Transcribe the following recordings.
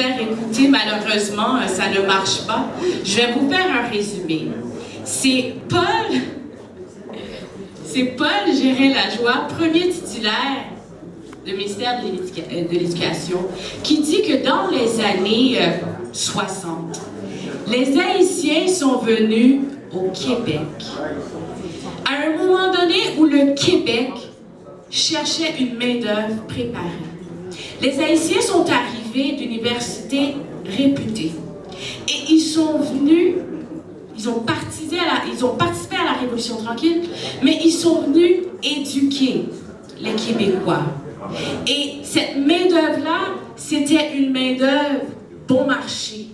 faire écouter, malheureusement, ça ne marche pas. Je vais vous faire un résumé. C'est Paul Gérin-Lajoie, premier titulaire du ministère de l'Éducation, qui dit que dans les années 60, les Haïtiens sont venus au Québec. À un moment donné où le Québec cherchait une main-d'œuvre préparée. Les Haïtiens sont arrivés d'universités réputées. Et ils sont venus, ils ont participé à la Révolution tranquille, mais ils sont venus éduquer les Québécois. Et cette main-d'œuvre-là, c'était une main-d'œuvre bon marché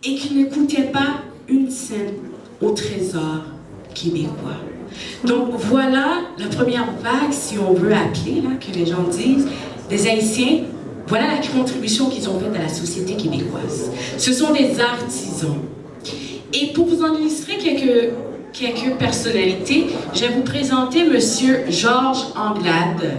et qui ne coûtait pas une scène au trésor québécois. Donc voilà la première vague, si on veut appeler, là, que les gens disent, des Haïtiens. Voilà la contribution qu'ils ont faite à la société québécoise. Ce sont des artisans. Et pour vous en illustrer quelques personnalités, je vais vous présenter M. Georges Anglade.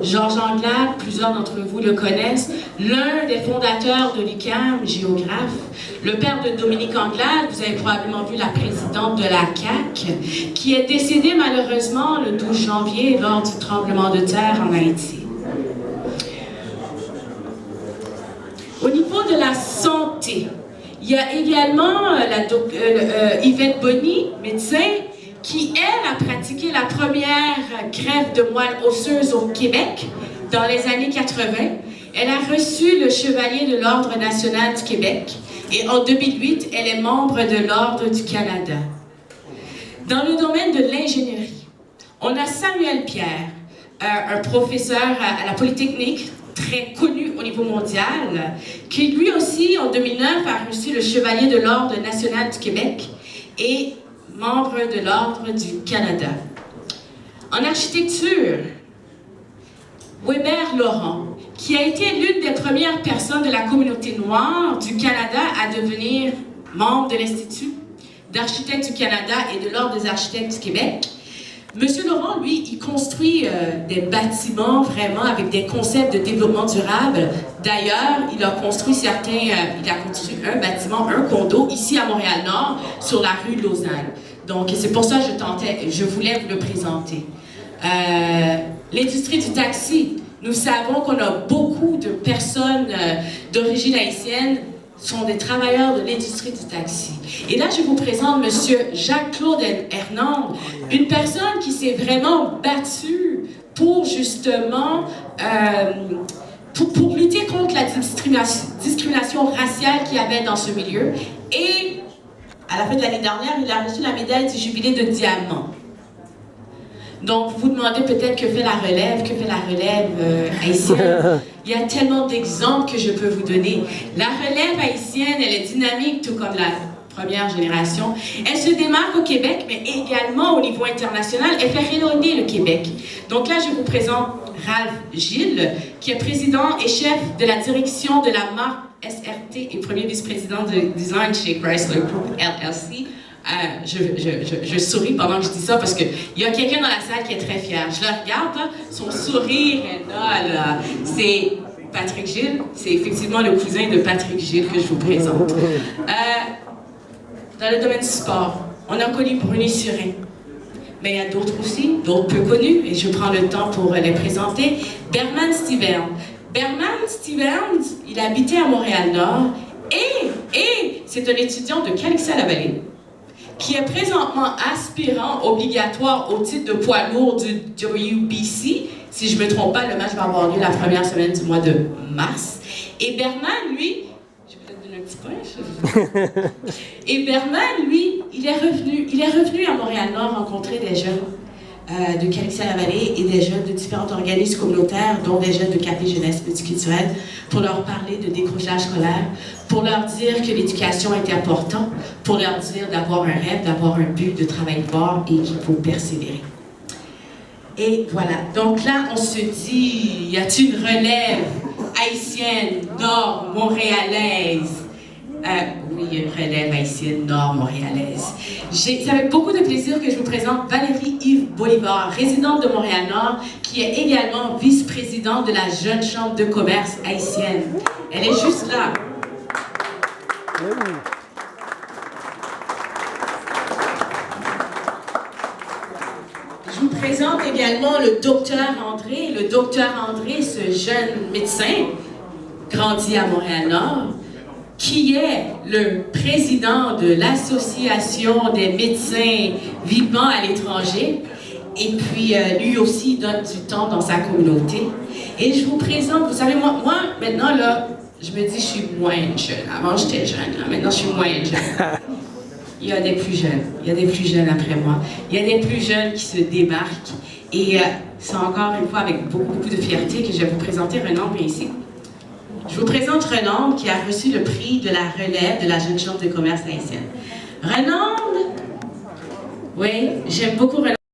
Georges Anglade, plusieurs d'entre vous le connaissent, l'un des fondateurs de l'UQAM, géographe, le père de Dominique Anglade, vous avez probablement vu la présidente de la CAQ, qui est décédée malheureusement le 12 janvier lors du tremblement de terre en Haïti. Au niveau de la santé, il y a également Yvette Bonny, médecin, qui, elle, a pratiqué la première greffe de moelle osseuse au Québec dans les années 80. Elle a reçu le Chevalier de l'Ordre national du Québec et en 2008, elle est membre de l'Ordre du Canada. Dans le domaine de l'ingénierie, on a Samuel Pierre, un professeur à la Polytechnique, très connu au niveau mondial, qui lui aussi, en 2009, a reçu le Chevalier de l'Ordre national du Québec et membre de l'Ordre du Canada. En architecture, Weber Laurent, qui a été l'une des premières personnes de la communauté noire du Canada à devenir membre de l'Institut d'architectes du Canada et de l'Ordre des architectes du Québec. Monsieur Laurent, lui, il construit des bâtiments vraiment avec des concepts de développement durable. D'ailleurs, il a construit un bâtiment, un condo, ici à Montréal-Nord, sur la rue Lausanne. Donc, c'est pour ça que je voulais vous le présenter. L'industrie du taxi. Nous savons qu'on a beaucoup de personnes d'origine haïtienne sont des travailleurs de l'industrie du taxi. Et là, je vous présente M. Jacques-Claude Hernande, une personne qui s'est vraiment battue pour justement pour lutter contre la discrimination raciale qu'il y avait dans ce milieu. Et à la fin de l'année dernière, il a reçu la médaille du jubilé de diamant. Donc, vous vous demandez peut-être que fait la relève haïtienne. Il y a tellement d'exemples que je peux vous donner. La relève haïtienne, elle est dynamique, tout comme la première génération. Elle se démarque au Québec, mais également au niveau international. Elle fait rayonner le Québec. Donc là, je vous présente Ralph Gilles, qui est président et chef de la direction de la marque SRT et premier vice-président de design chez Chrysler Group LLC. Je souris pendant que je dis ça parce qu'il y a quelqu'un dans la salle qui est très fier. Je le regarde, là, son sourire est là. C'est Patrick Gilles. C'est effectivement le cousin de Patrick Gilles que je vous présente. Dans le domaine du sport, on a connu Bruni Surin. Mais il y a d'autres aussi, d'autres peu connus, et je prends le temps pour les présenter. Berman Stephens. Berman Stephens, il habitait à Montréal-Nord et c'est un étudiant de Calixa-la-Vallée qui est présentement aspirant obligatoire au titre de poids lourd du WBC. Si je ne me trompe pas, le match va avoir lieu la première semaine du mois de mars. Et Berman, lui, je vais peut-être donner un petit point. Et Berman, lui, il est revenu à Montréal-Nord rencontrer des jeunes de Calixa-la-Vallée et des jeunes de différents organismes communautaires, dont des jeunes de Café Jeunesse Multiculturelle, pour leur parler de décrochage scolaire, pour leur dire que l'éducation est importante, pour leur dire d'avoir un rêve, d'avoir un but, de travailler fort et qu'il faut persévérer. Et voilà. Donc là, on se dit, y a-t-il une relève haïtienne, nord, montréalaise? Oui, il y a une relève haïtienne nord-montréalaise. C'est avec beaucoup de plaisir que je vous présente Valérie Yves Bolivar, résidente de Montréal-Nord, qui est également vice-présidente de la Jeune Chambre de commerce haïtienne. Elle est juste là. Je vous présente également le docteur André. Le docteur André, ce jeune médecin, grandi à Montréal-Nord, qui est le président de l'Association des médecins vivant à l'étranger. Et puis, lui aussi donne du temps dans sa communauté. Et je vous présente, vous savez, moi maintenant, là, je me dis, je suis moins jeune. Avant, j'étais jeune, là, maintenant, je suis moins jeune. Il y a des plus jeunes. Il y a des plus jeunes après moi. Il y a des plus jeunes qui se démarquent. Et c'est encore une fois avec beaucoup de fierté que je vais vous présenter Renande ici. Je vous présente Renande qui a reçu le prix de la relève de la Jeune Chambre de commerce haïtienne. Renande, oui, j'aime beaucoup Renande.